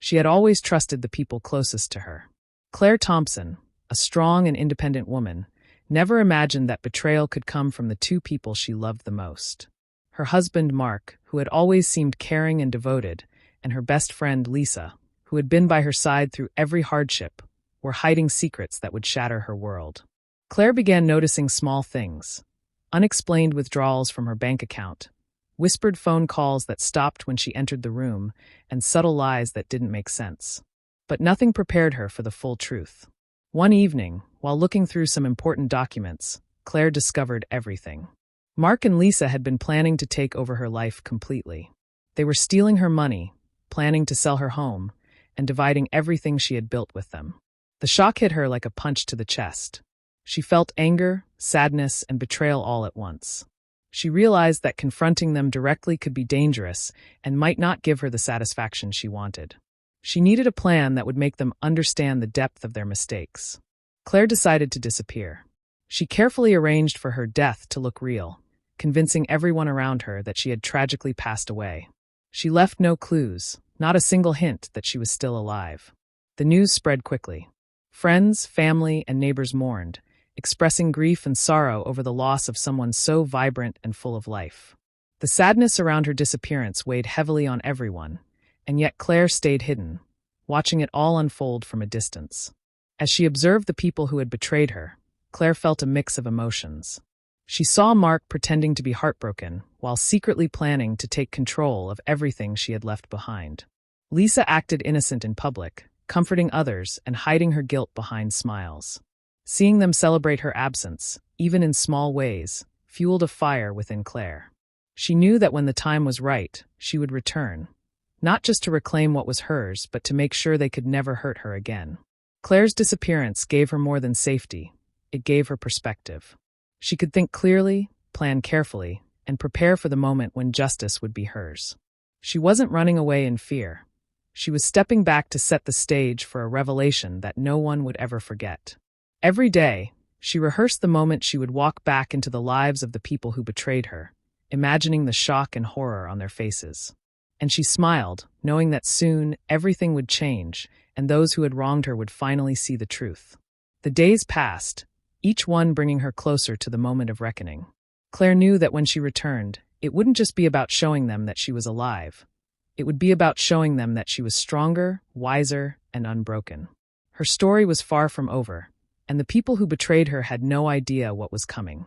She had always trusted the people closest to her. Claire Thompson, a strong and independent woman, never imagined that betrayal could come from the two people she loved the most. Her husband, Mark, who had always seemed caring and devoted, and her best friend, Lisa, who had been by her side through every hardship, were hiding secrets that would shatter her world. Claire began noticing small things: unexplained withdrawals from her bank account, whispered phone calls that stopped when she entered the room, and subtle lies that didn't make sense. But nothing prepared her for the full truth. One evening, while looking through some important documents, Claire discovered everything. Mark and Lisa had been planning to take over her life completely. They were stealing her money, planning to sell her home, and dividing everything she had built with them. The shock hit her like a punch to the chest. She felt anger, sadness, and betrayal all at once. She realized that confronting them directly could be dangerous and might not give her the satisfaction she wanted. She needed a plan that would make them understand the depth of their mistakes. Claire decided to disappear. She carefully arranged for her death to look real, convincing everyone around her that she had tragically passed away. She left no clues, not a single hint that she was still alive. The news spread quickly. Friends, family, and neighbors mourned, expressing grief and sorrow over the loss of someone so vibrant and full of life. The sadness around her disappearance weighed heavily on everyone, and yet Claire stayed hidden, watching it all unfold from a distance. As she observed the people who had betrayed her, Claire felt a mix of emotions. She saw Mark pretending to be heartbroken while secretly planning to take control of everything she had left behind. Lisa acted innocent in public, comforting others and hiding her guilt behind smiles. Seeing them celebrate her absence, even in small ways, fueled a fire within Claire. She knew that when the time was right, she would return, not just to reclaim what was hers, but to make sure they could never hurt her again. Claire's disappearance gave her more than safety. It gave her perspective. She could think clearly, plan carefully, and prepare for the moment when justice would be hers. She wasn't running away in fear. She was stepping back to set the stage for a revelation that no one would ever forget. Every day, she rehearsed the moment she would walk back into the lives of the people who betrayed her, imagining the shock and horror on their faces. And she smiled, knowing that soon everything would change, and those who had wronged her would finally see the truth. The days passed, each one bringing her closer to the moment of reckoning. Claire knew that when she returned, it wouldn't just be about showing them that she was alive. It would be about showing them that she was stronger, wiser, and unbroken. Her story was far from over, and the people who betrayed her had no idea what was coming.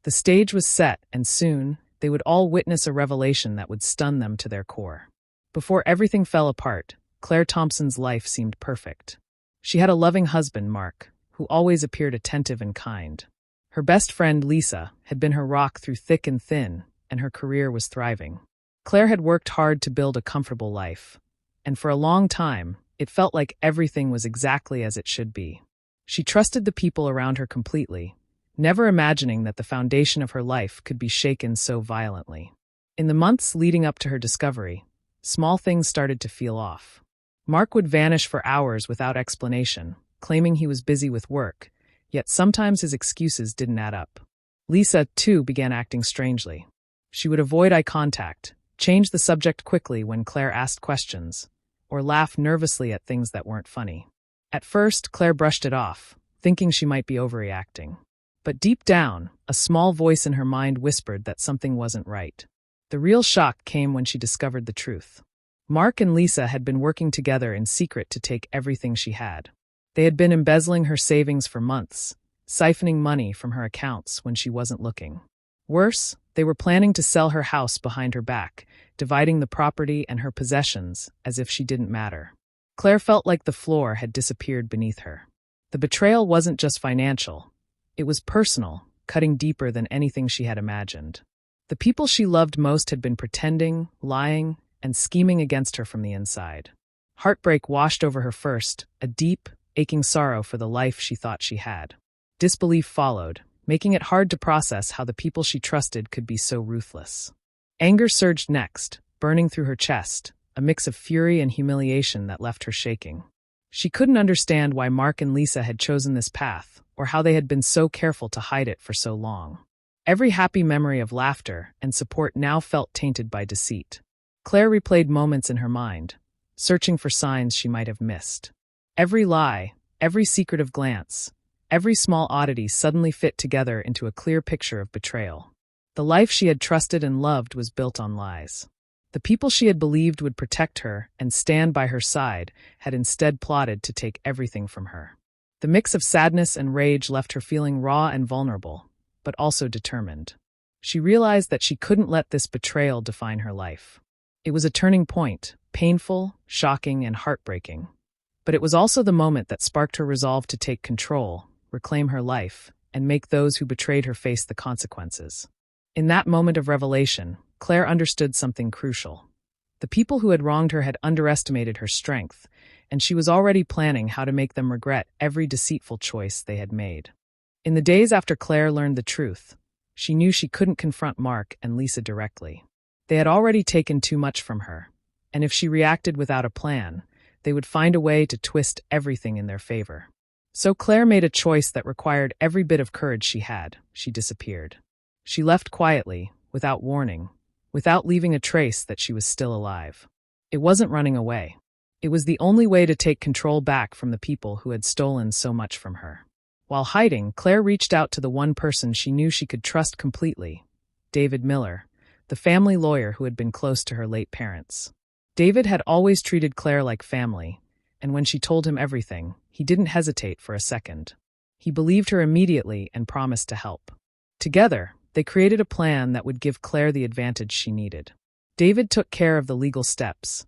The stage was set, and soon, they would all witness a revelation that would stun them to their core. Before everything fell apart, Claire Thompson's life seemed perfect. She had a loving husband, Mark, who always appeared attentive and kind. Her best friend, Lisa, had been her rock through thick and thin, and her career was thriving. Claire had worked hard to build a comfortable life, and for a long time, it felt like everything was exactly as it should be. She trusted the people around her completely, never imagining that the foundation of her life could be shaken so violently. In the months leading up to her discovery, small things started to feel off. Mark would vanish for hours without explanation, claiming he was busy with work, yet sometimes his excuses didn't add up. Lisa, too, began acting strangely. She would avoid eye contact, change the subject quickly when Claire asked questions, or laugh nervously at things that weren't funny. At first, Claire brushed it off, thinking she might be overreacting. But deep down, a small voice in her mind whispered that something wasn't right. The real shock came when she discovered the truth. Mark and Lisa had been working together in secret to take everything she had. They had been embezzling her savings for months, siphoning money from her accounts when she wasn't looking. Worse, they were planning to sell her house behind her back, dividing the property and her possessions as if she didn't matter. Claire felt like the floor had disappeared beneath her. The betrayal wasn't just financial. It was personal, cutting deeper than anything she had imagined. The people she loved most had been pretending, lying, and scheming against her from the inside. Heartbreak washed over her first, a deep, aching sorrow for the life she thought she had. Disbelief followed, making it hard to process how the people she trusted could be so ruthless. Anger surged next, burning through her chest, a mix of fury and humiliation that left her shaking. She couldn't understand why Mark and Lisa had chosen this path, or how they had been so careful to hide it for so long. Every happy memory of laughter and support now felt tainted by deceit. Claire replayed moments in her mind, searching for signs she might have missed. Every lie, every secretive glance, every small oddity suddenly fit together into a clear picture of betrayal. The life she had trusted and loved was built on lies. The people she had believed would protect her and stand by her side had instead plotted to take everything from her. The mix of sadness and rage left her feeling raw and vulnerable, but also determined. She realized that she couldn't let this betrayal define her life. It was a turning point, painful, shocking, and heartbreaking. But it was also the moment that sparked her resolve to take control, reclaim her life, and make those who betrayed her face the consequences. In that moment of revelation, Claire understood something crucial. The people who had wronged her had underestimated her strength, and she was already planning how to make them regret every deceitful choice they had made. In the days after Claire learned the truth, she knew she couldn't confront Mark and Lisa directly. They had already taken too much from her, and if she reacted without a plan, they would find a way to twist everything in their favor. So Claire made a choice that required every bit of courage she had. She disappeared. She left quietly, without warning, without leaving a trace that she was still alive. It wasn't running away. It was the only way to take control back from the people who had stolen so much from her. While hiding, Claire reached out to the one person she knew she could trust completely, David Miller, the family lawyer who had been close to her late parents. David had always treated Claire like family, and when she told him everything, he didn't hesitate for a second. He believed her immediately and promised to help. Together, they created a plan that would give Claire the advantage she needed. David took care of the legal steps,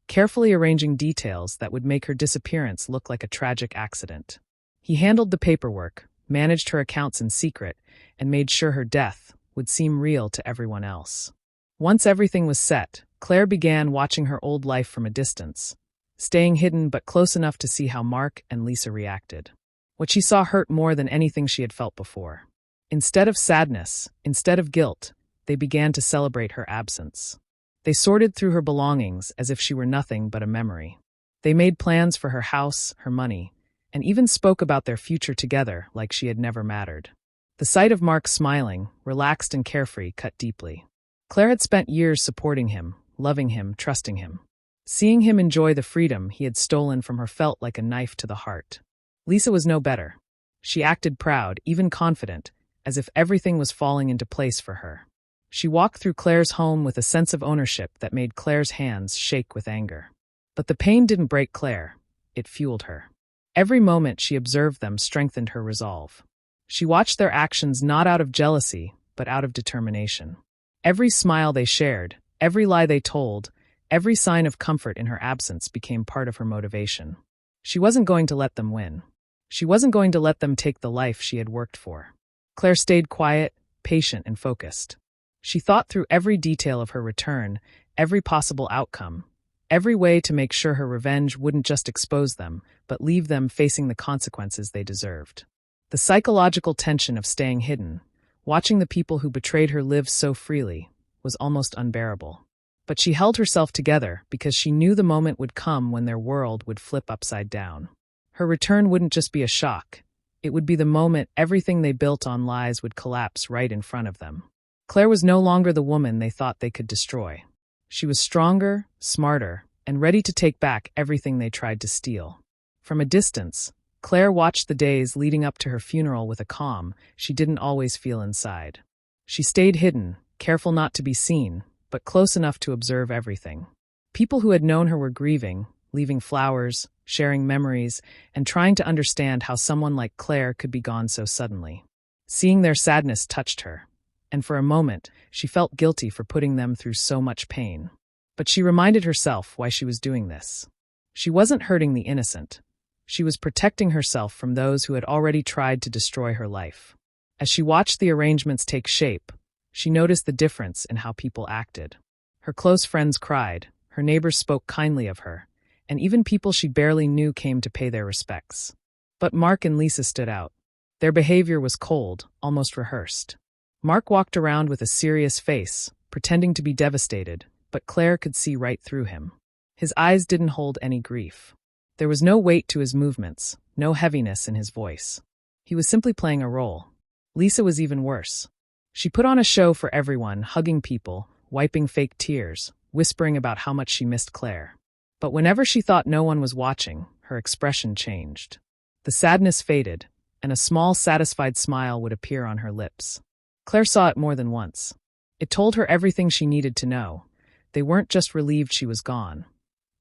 carefully arranging details that would make her disappearance look like a tragic accident. He handled the paperwork, managed her accounts in secret, and made sure her death would seem real to everyone else. Once everything was set, Claire began watching her old life from a distance, staying hidden but close enough to see how Mark and Lisa reacted. What she saw hurt more than anything she had felt before. Instead of sadness, instead of guilt, they began to celebrate her absence. They sorted through her belongings as if she were nothing but a memory. They made plans for her house, her money, and even spoke about their future together like she had never mattered. The sight of Mark smiling, relaxed and carefree, cut deeply. Claire had spent years supporting him, loving him, trusting him. Seeing him enjoy the freedom he had stolen from her felt like a knife to the heart. Lisa was no better. She acted proud, even confident, as if everything was falling into place for her. She walked through Claire's home with a sense of ownership that made Claire's hands shake with anger. But the pain didn't break Claire. It fueled her. Every moment she observed them strengthened her resolve. She watched their actions not out of jealousy, but out of determination. Every smile they shared, every lie they told, every sign of comfort in her absence became part of her motivation. She wasn't going to let them win. She wasn't going to let them take the life she had worked for. Claire stayed quiet, patient, and focused. She thought through every detail of her return, every possible outcome, every way to make sure her revenge wouldn't just expose them, but leave them facing the consequences they deserved. The psychological tension of staying hidden, watching the people who betrayed her live so freely, was almost unbearable. But she held herself together because she knew the moment would come when their world would flip upside down. Her return wouldn't just be a shock. It would be the moment everything they built on lies would collapse right in front of them. Claire was no longer the woman they thought they could destroy. She was stronger, smarter, and ready to take back everything they tried to steal. From a distance, Claire watched the days leading up to her funeral with a calm she didn't always feel inside. She stayed hidden, careful not to be seen, but close enough to observe everything. People who had known her were grieving, leaving flowers, sharing memories, and trying to understand how someone like Claire could be gone so suddenly. Seeing their sadness touched her, and for a moment, she felt guilty for putting them through so much pain. But she reminded herself why she was doing this. She wasn't hurting the innocent. She was protecting herself from those who had already tried to destroy her life. As she watched the arrangements take shape, she noticed the difference in how people acted. Her close friends cried, her neighbors spoke kindly of her, and even people she barely knew came to pay their respects. But Mark and Lisa stood out. Their behavior was cold, almost rehearsed. Mark walked around with a serious face, pretending to be devastated, but Claire could see right through him. His eyes didn't hold any grief. There was no weight to his movements, no heaviness in his voice. He was simply playing a role. Lisa was even worse. She put on a show for everyone, hugging people, wiping fake tears, whispering about how much she missed Claire. But whenever she thought no one was watching, her expression changed. The sadness faded, and a small, satisfied smile would appear on her lips. Claire saw it more than once. It told her everything she needed to know. They weren't just relieved she was gone.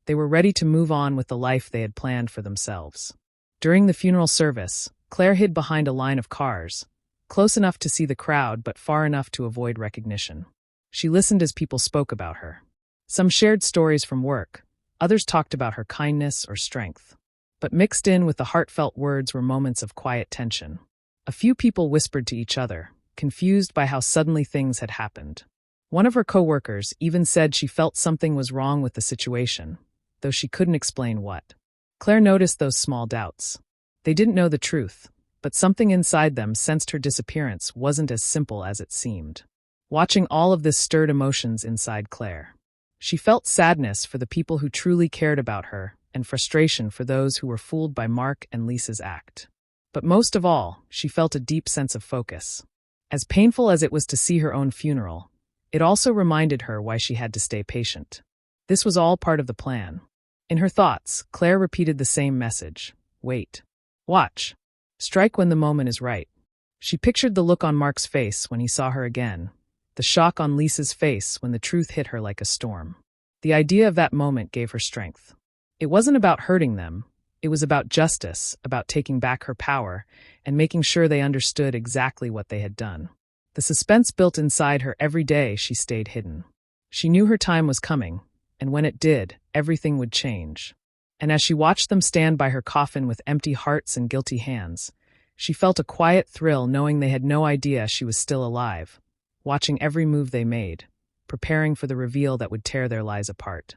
They were ready to move on with the life they had planned for themselves. During the funeral service, Claire hid behind a line of cars, close enough to see the crowd but far enough to avoid recognition. She listened as people spoke about her. Some shared stories from work, others talked about her kindness or strength. But mixed in with the heartfelt words were moments of quiet tension. A few people whispered to each other, confused by how suddenly things had happened. One of her co-workers even said she felt something was wrong with the situation, though she couldn't explain what. Claire noticed those small doubts. They didn't know the truth, but something inside them sensed her disappearance wasn't as simple as it seemed. Watching all of this stirred emotions inside Claire. She felt sadness for the people who truly cared about her, and frustration for those who were fooled by Mark and Lisa's act. But most of all, she felt a deep sense of focus. As painful as it was to see her own funeral, it also reminded her why she had to stay patient. This was all part of the plan. In her thoughts, Claire repeated the same message. Wait. Watch. Strike when the moment is right. She pictured the look on Mark's face when he saw her again, the shock on Lisa's face when the truth hit her like a storm. The idea of that moment gave her strength. It wasn't about hurting them. It was about justice, about taking back her power, and making sure they understood exactly what they had done. The suspense built inside her every day she stayed hidden. She knew her time was coming, and when it did, everything would change. And as she watched them stand by her coffin with empty hearts and guilty hands, she felt a quiet thrill knowing they had no idea she was still alive, watching every move they made, preparing for the reveal that would tear their lives apart.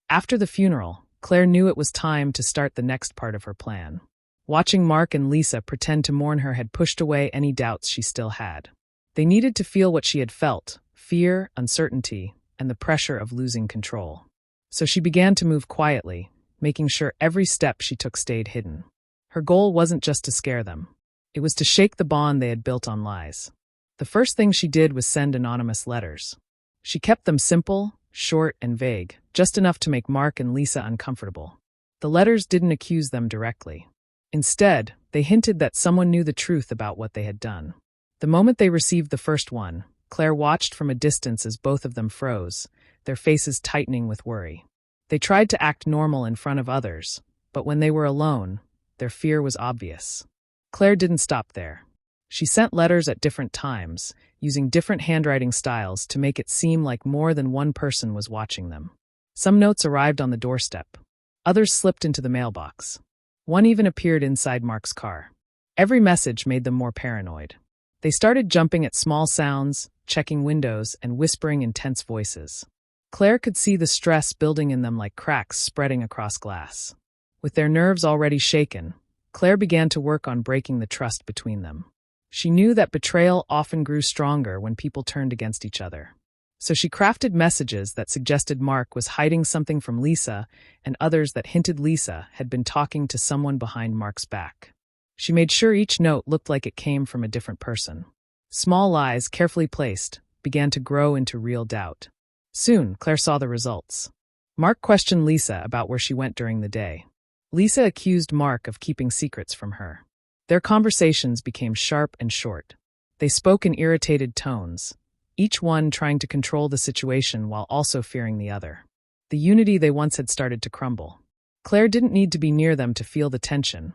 After the funeral, Claire knew it was time to start the next part of her plan. Watching Mark and Lisa pretend to mourn her had pushed away any doubts she still had. They needed to feel what she had felt, fear, uncertainty, and the pressure of losing control. So she began to move quietly, making sure every step she took stayed hidden. Her goal wasn't just to scare them. It was to shake the bond they had built on lies. The first thing she did was send anonymous letters. She kept them simple, short, and vague, just enough to make Mark and Lisa uncomfortable. The letters didn't accuse them directly. Instead, they hinted that someone knew the truth about what they had done. The moment they received the first one, Claire watched from a distance as both of them froze, their faces tightening with worry. They tried to act normal in front of others, but when they were alone, their fear was obvious. Claire didn't stop there. She sent letters at different times, using different handwriting styles to make it seem like more than one person was watching them. Some notes arrived on the doorstep. Others slipped into the mailbox. One even appeared inside Mark's car. Every message made them more paranoid. They started jumping at small sounds, checking windows, and whispering in tense voices. Claire could see the stress building in them like cracks spreading across glass. With their nerves already shaken, Claire began to work on breaking the trust between them. She knew that betrayal often grew stronger when people turned against each other. So she crafted messages that suggested Mark was hiding something from Lisa and others that hinted Lisa had been talking to someone behind Mark's back. She made sure each note looked like it came from a different person. Small lies, carefully placed, began to grow into real doubt. Soon, Claire saw the results. Mark questioned Lisa about where she went during the day. Lisa accused Mark of keeping secrets from her. Their conversations became sharp and short. They spoke in irritated tones, each one trying to control the situation while also fearing the other. The unity they once had started to crumble. Claire didn't need to be near them to feel the tension.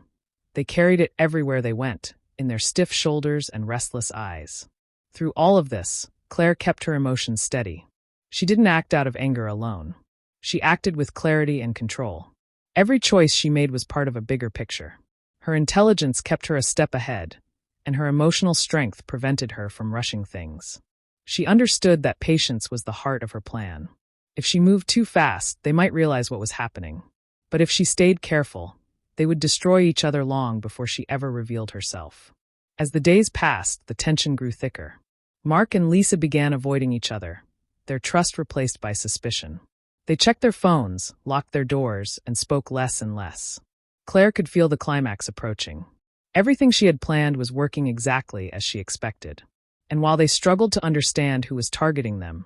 They carried it everywhere they went, in their stiff shoulders and restless eyes. Through all of this, Claire kept her emotions steady. She didn't act out of anger alone. She acted with clarity and control. Every choice she made was part of a bigger picture. Her intelligence kept her a step ahead, and her emotional strength prevented her from rushing things. She understood that patience was the heart of her plan. If she moved too fast, they might realize what was happening. But if she stayed careful, they would destroy each other long before she ever revealed herself. As the days passed, the tension grew thicker. Mark and Lisa began avoiding each other, their trust replaced by suspicion. They checked their phones, locked their doors, and spoke less and less. Claire could feel the climax approaching. Everything she had planned was working exactly as she expected. And while they struggled to understand who was targeting them,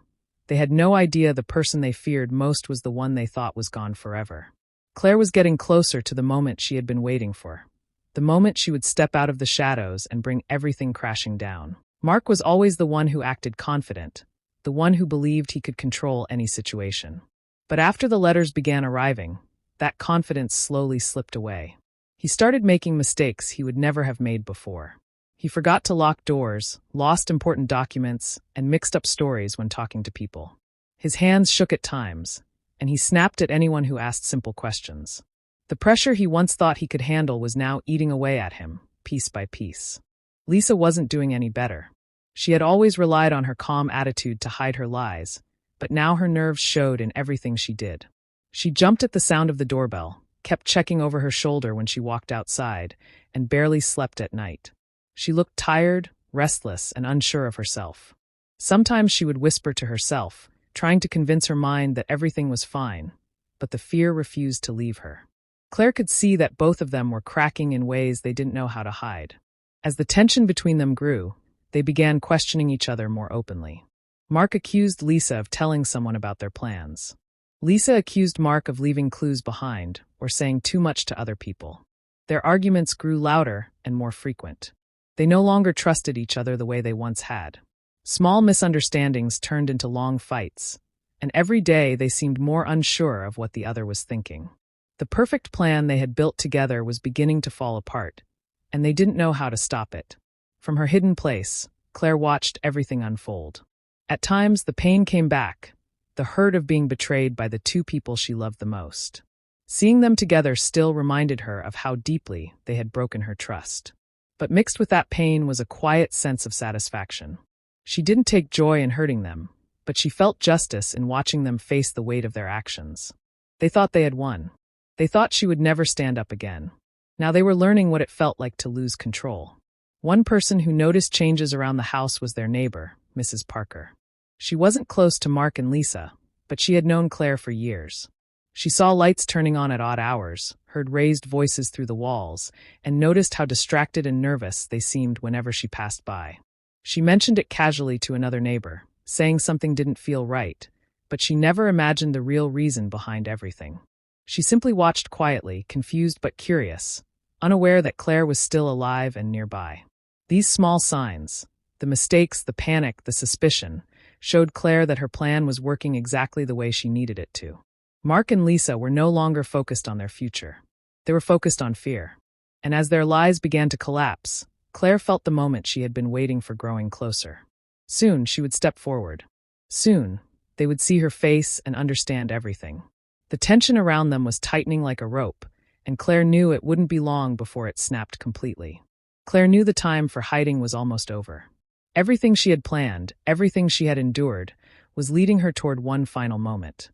They had no idea the person they feared most was the one they thought was gone forever. Claire was getting closer to the moment she had been waiting for. The moment she would step out of the shadows and bring everything crashing down. Mark was always the one who acted confident, the one who believed he could control any situation. But after the letters began arriving, that confidence slowly slipped away. He started making mistakes he would never have made before. He forgot to lock doors, lost important documents, and mixed up stories when talking to people. His hands shook at times, and he snapped at anyone who asked simple questions. The pressure he once thought he could handle was now eating away at him, piece by piece. Lisa wasn't doing any better. She had always relied on her calm attitude to hide her lies, but now her nerves showed in everything she did. She jumped at the sound of the doorbell, kept checking over her shoulder when she walked outside, and barely slept at night. She looked tired, restless, and unsure of herself. Sometimes she would whisper to herself, trying to convince her mind that everything was fine, but the fear refused to leave her. Claire could see that both of them were cracking in ways they didn't know how to hide. As the tension between them grew, they began questioning each other more openly. Mark accused Lisa of telling someone about their plans. Lisa accused Mark of leaving clues behind or saying too much to other people. Their arguments grew louder and more frequent. They no longer trusted each other the way they once had. Small misunderstandings turned into long fights, and every day they seemed more unsure of what the other was thinking. The perfect plan they had built together was beginning to fall apart, and they didn't know how to stop it. From her hidden place, Claire watched everything unfold. At times, the pain came back, the hurt of being betrayed by the two people she loved the most. Seeing them together still reminded her of how deeply they had broken her trust. But mixed with that pain was a quiet sense of satisfaction. She didn't take joy in hurting them, but she felt justice in watching them face the weight of their actions. They thought they had won. They thought she would never stand up again. Now they were learning what it felt like to lose control. One person who noticed changes around the house was their neighbor, Mrs. Parker. She wasn't close to Mark and Lisa, but she had known Claire for years. She saw lights turning on at odd hours, heard raised voices through the walls, and noticed how distracted and nervous they seemed whenever she passed by. She mentioned it casually to another neighbor, saying something didn't feel right, but she never imagined the real reason behind everything. She simply watched quietly, confused but curious, unaware that Claire was still alive and nearby. These small signs, the mistakes, the panic, the suspicion, showed Claire that her plan was working exactly the way she needed it to. Mark and Lisa were no longer focused on their future. They were focused on fear. And as their lives began to collapse, Claire felt the moment she had been waiting for growing closer. Soon she would step forward. Soon they would see her face and understand everything. The tension around them was tightening like a rope, and Claire knew it wouldn't be long before it snapped completely. Claire knew the time for hiding was almost over. Everything she had planned, everything she had endured, was leading her toward one final moment.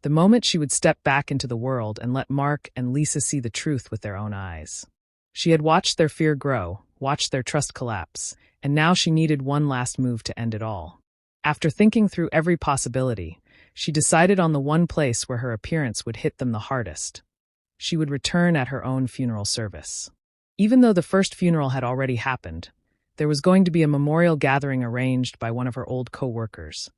The moment she would step back into the world and let Mark and Lisa see the truth with their own eyes. She had watched their fear grow, watched their trust collapse, and now she needed one last move to end it all. After thinking through every possibility, she decided on the one place where her appearance would hit them the hardest. She would return at her own funeral service. Even though the first funeral had already happened, there was going to be a memorial gathering arranged by one of her old co-workers,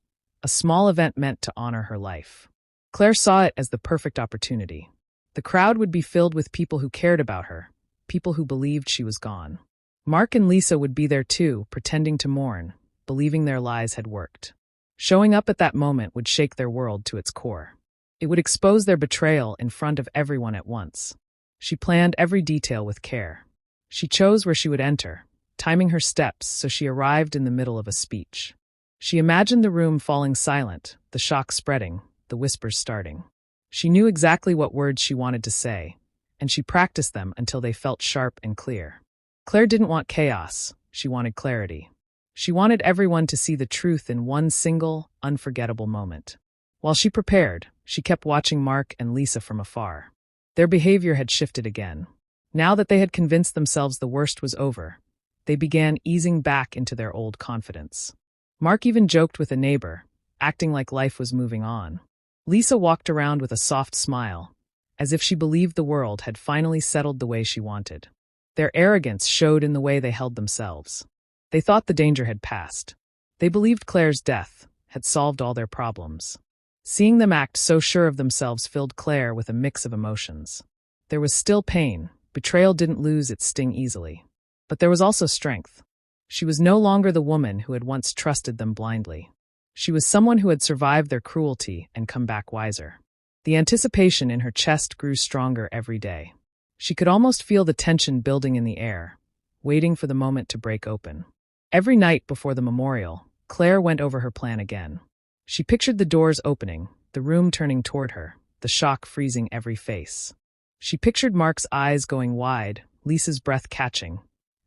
a small event meant to honor her life. Claire saw it as the perfect opportunity. The crowd would be filled with people who cared about her, people who believed she was gone. Mark and Lisa would be there too, pretending to mourn, believing their lies had worked. Showing up at that moment would shake their world to its core. It would expose their betrayal in front of everyone at once. She planned every detail with care. She chose where she would enter, timing her steps so she arrived in the middle of a speech. She imagined the room falling silent, the shock spreading, the whispers starting. She knew exactly what words she wanted to say, and she practiced them until they felt sharp and clear. Claire didn't want chaos, she wanted clarity. She wanted everyone to see the truth in one single, unforgettable moment. While she prepared, she kept watching Mark and Lisa from afar. Their behavior had shifted again. Now that they had convinced themselves the worst was over, they began easing back into their old confidence. Mark even joked with a neighbor, acting like life was moving on. Lisa walked around with a soft smile, as if she believed the world had finally settled the way she wanted. Their arrogance showed in the way they held themselves. They thought the danger had passed. They believed Claire's death, had solved all their problems. Seeing them act so sure of themselves filled Claire with a mix of emotions. There was still pain. Betrayal didn't lose its sting easily. But there was also strength. She was no longer the woman who had once trusted them blindly. She was someone who had survived their cruelty and come back wiser. The anticipation in her chest grew stronger every day. She could almost feel the tension building in the air, waiting for the moment to break open. Every night before the memorial, Claire went over her plan again. She pictured the doors opening, the room turning toward her, the shock freezing every face. She pictured Mark's eyes going wide, Lisa's breath catching,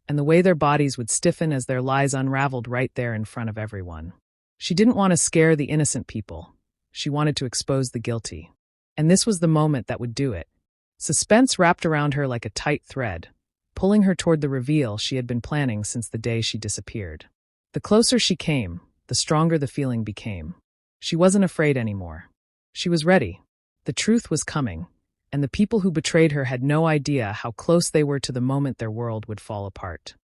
and the way their bodies would stiffen as their lies unraveled right there in front of everyone. She didn't want to scare the innocent people. She wanted to expose the guilty. And this was the moment that would do it. Suspense wrapped around her like a tight thread, pulling her toward the reveal she had been planning since the day she disappeared. The closer she came, the stronger the feeling became. She wasn't afraid anymore. She was ready. The truth was coming, and the people who betrayed her had no idea how close they were to the moment their world would fall apart.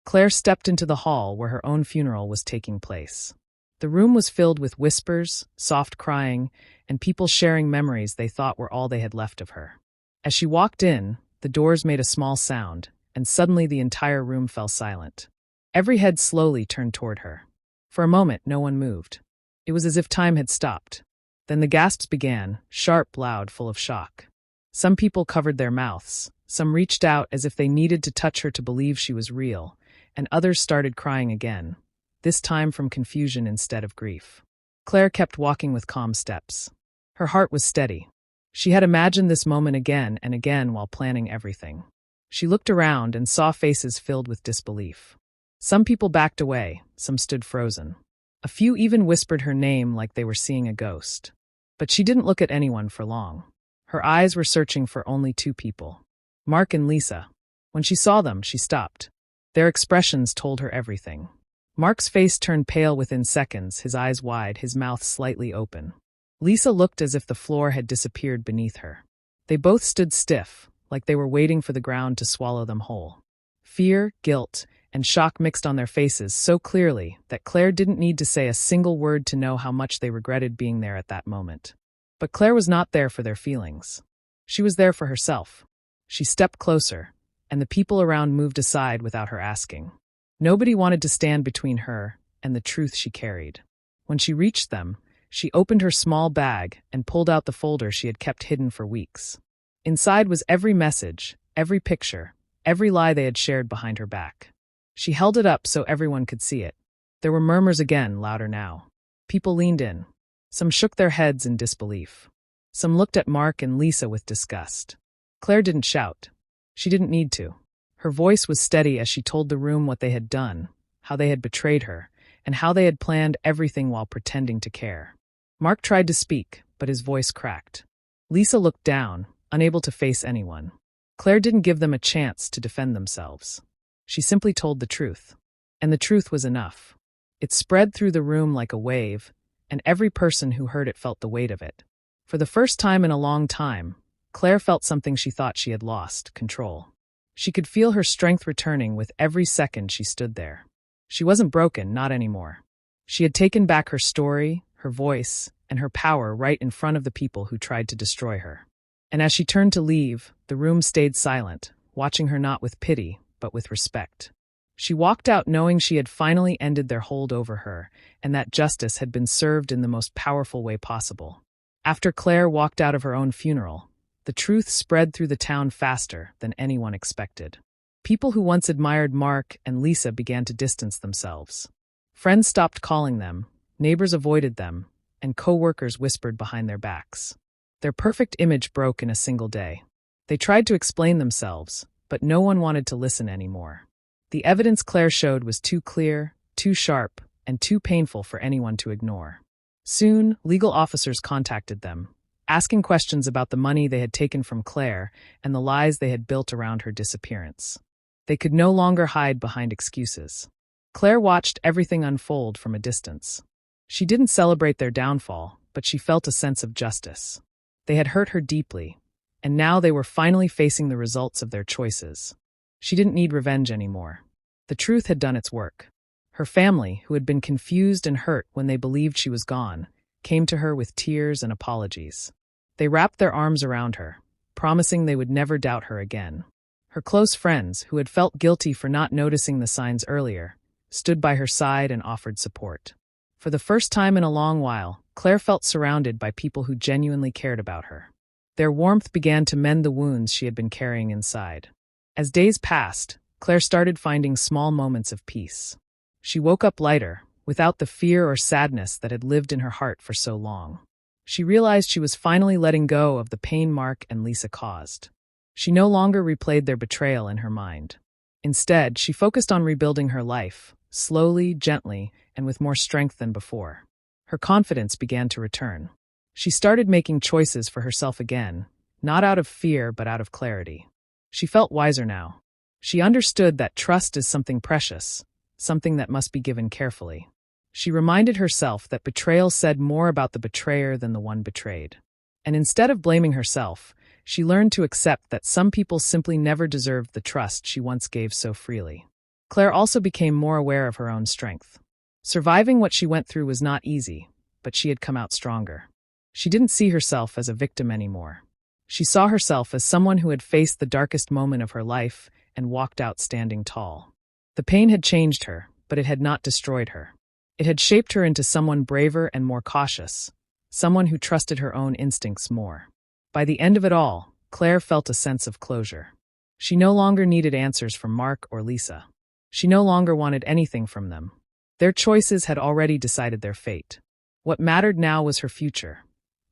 Claire stepped into the hall where her own funeral was taking place. The room was filled with whispers, soft crying, and people sharing memories they thought were all they had left of her. As she walked in, the doors made a small sound, and suddenly the entire room fell silent. Every head slowly turned toward her. For a moment, no one moved. It was as if time had stopped. Then the gasps began, sharp, loud, full of shock. Some people covered their mouths, some reached out as if they needed to touch her to believe she was real, and others started crying again, this time from confusion instead of grief. Claire kept walking with calm steps. Her heart was steady. She had imagined this moment again and again while planning everything. She looked around and saw faces filled with disbelief. Some people backed away, some stood frozen. A few even whispered her name like they were seeing a ghost. But she didn't look at anyone for long. Her eyes were searching for only two people, Mark and Lisa. When she saw them, she stopped. Their expressions told her everything. Mark's face turned pale within seconds, his eyes wide, his mouth slightly open. Lisa looked as if the floor had disappeared beneath her. They both stood stiff, like they were waiting for the ground to swallow them whole. Fear, guilt, and shock mixed on their faces so clearly that Claire didn't need to say a single word to know how much they regretted being there at that moment. But Claire was not there for their feelings. She was there for herself. She stepped closer, and the people around moved aside without her asking. Nobody wanted to stand between her and the truth she carried. When she reached them, she opened her small bag and pulled out the folder she had kept hidden for weeks. Inside was every message, every picture, every lie they had shared behind her back. She held it up so everyone could see it. There were murmurs again, louder now. People leaned in. Some shook their heads in disbelief. Some looked at Mark and Lisa with disgust. Claire didn't shout. She didn't need to. Her voice was steady as she told the room what they had done, how they had betrayed her, and how they had planned everything while pretending to care. Mark tried to speak, but his voice cracked. Lisa looked down, unable to face anyone. Claire didn't give them a chance to defend themselves. She simply told the truth. And the truth was enough. It spread through the room like a wave, and every person who heard it felt the weight of it. For the first time in a long time, Claire felt something she thought she had lost, control. She could feel her strength returning with every second she stood there. She wasn't broken, not anymore. She had taken back her story, her voice, and her power right in front of the people who tried to destroy her. And as she turned to leave, the room stayed silent, watching her not with pity, but with respect. She walked out knowing she had finally ended their hold over her, and that justice had been served in the most powerful way possible. After Claire walked out of her own funeral, the truth spread through the town faster than anyone expected. People who once admired Mark and Lisa began to distance themselves. Friends stopped calling them, neighbors avoided them, and co-workers whispered behind their backs. Their perfect image broke in a single day. They tried to explain themselves, but no one wanted to listen anymore. The evidence Claire showed was too clear, too sharp, and too painful for anyone to ignore. Soon, legal officers contacted them, asking questions about the money they had taken from Claire and the lies they had built around her disappearance. They could no longer hide behind excuses. Claire watched everything unfold from a distance. She didn't celebrate their downfall, but she felt a sense of justice. They had hurt her deeply, and now they were finally facing the results of their choices. She didn't need revenge anymore. The truth had done its work. Her family, who had been confused and hurt when they believed she was gone, came to her with tears and apologies. They wrapped their arms around her, promising they would never doubt her again. Her close friends, who had felt guilty for not noticing the signs earlier, stood by her side and offered support. For the first time in a long while, Claire felt surrounded by people who genuinely cared about her. Their warmth began to mend the wounds she had been carrying inside. As days passed, Claire started finding small moments of peace. She woke up lighter, without the fear or sadness that had lived in her heart for so long. She realized she was finally letting go of the pain Mark and Lisa caused. She no longer replayed their betrayal in her mind. Instead, she focused on rebuilding her life, slowly, gently, and with more strength than before. Her confidence began to return. She started making choices for herself again, not out of fear but out of clarity. She felt wiser now. She understood that trust is something precious, something that must be given carefully. She reminded herself that betrayal said more about the betrayer than the one betrayed. And instead of blaming herself, she learned to accept that some people simply never deserved the trust she once gave so freely. Claire also became more aware of her own strength. Surviving what she went through was not easy, but she had come out stronger. She didn't see herself as a victim anymore. She saw herself as someone who had faced the darkest moment of her life and walked out standing tall. The pain had changed her, but it had not destroyed her. It had shaped her into someone braver and more cautious, someone who trusted her own instincts more. By the end of it all, Claire felt a sense of closure. She no longer needed answers from Mark or Lisa. She no longer wanted anything from them. Their choices had already decided their fate. What mattered now was her future,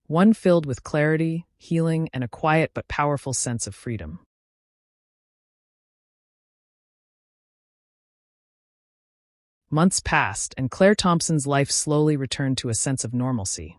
one filled with clarity, healing, and a quiet but powerful sense of freedom. Months passed, and Claire Thompson's life slowly returned to a sense of normalcy.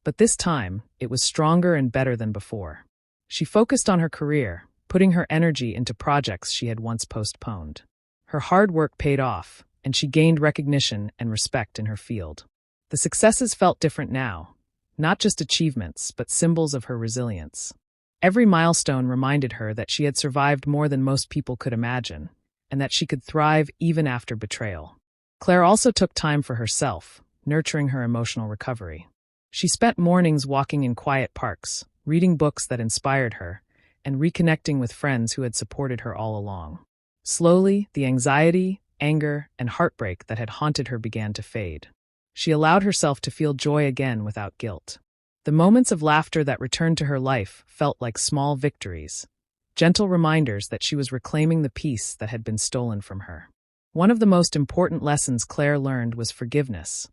But this time, it was stronger and better than before. She focused on her career, putting her energy into projects she had once postponed. Her hard work paid off, and she gained recognition and respect in her field. The successes felt different now, not just achievements, but symbols of her resilience. Every milestone reminded her that she had survived more than most people could imagine, and that she could thrive even after betrayal. Claire also took time for herself, nurturing her emotional recovery. She spent mornings walking in quiet parks, reading books that inspired her, and reconnecting with friends who had supported her all along. Slowly, the anxiety, anger, and heartbreak that had haunted her began to fade. She allowed herself to feel joy again without guilt. The moments of laughter that returned to her life felt like small victories, gentle reminders that she was reclaiming the peace that had been stolen from her. One of the most important lessons Claire learned was forgiveness,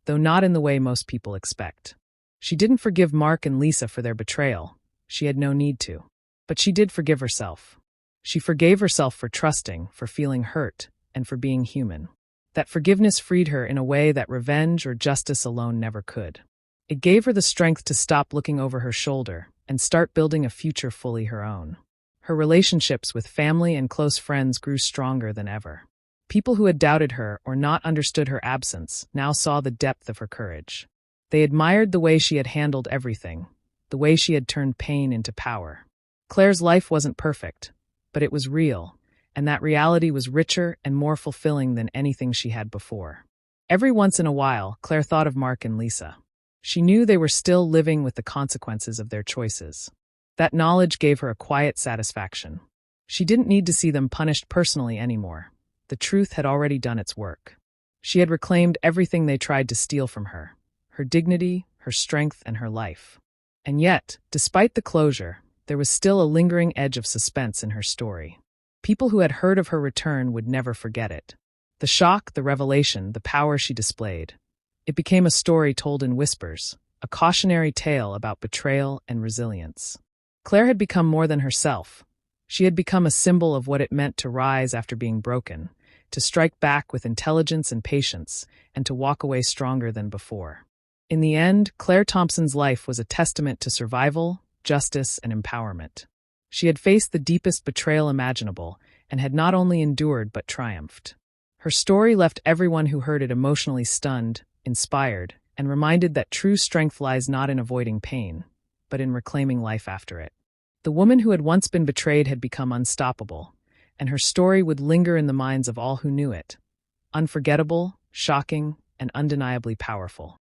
though not in the way most people expect. She didn't forgive Mark and Lisa for their betrayal. She had no need to. But she did forgive herself. She forgave herself for trusting, for feeling hurt, and for being human. That forgiveness freed her in a way that revenge or justice alone never could. It gave her the strength to stop looking over her shoulder and start building a future fully her own. Her relationships with family and close friends grew stronger than ever. People who had doubted her or not understood her absence now saw the depth of her courage. They admired the way she had handled everything, the way she had turned pain into power. Claire's life wasn't perfect, but it was real, and that reality was richer and more fulfilling than anything she had before. Every once in a while, Claire thought of Mark and Lisa. She knew they were still living with the consequences of their choices. That knowledge gave her a quiet satisfaction. She didn't need to see them punished personally anymore. The truth had already done its work. She had reclaimed everything they tried to steal from her: her dignity, her strength, and her life. And yet, despite the closure, there was still a lingering edge of suspense in her story. People who had heard of her return would never forget it. The shock, the revelation, the power she displayed. It became a story told in whispers, a cautionary tale about betrayal and resilience. Claire had become more than herself. She had become a symbol of what it meant to rise after being broken, to strike back with intelligence and patience, and to walk away stronger than before. In the end, Claire Thompson's life was a testament to survival, justice, and empowerment. She had faced the deepest betrayal imaginable, and had not only endured but triumphed. Her story left everyone who heard it emotionally stunned, inspired, and reminded that true strength lies not in avoiding pain, but in reclaiming life after it. The woman who had once been betrayed had become unstoppable, and her story would linger in the minds of all who knew it, unforgettable, shocking, and undeniably powerful.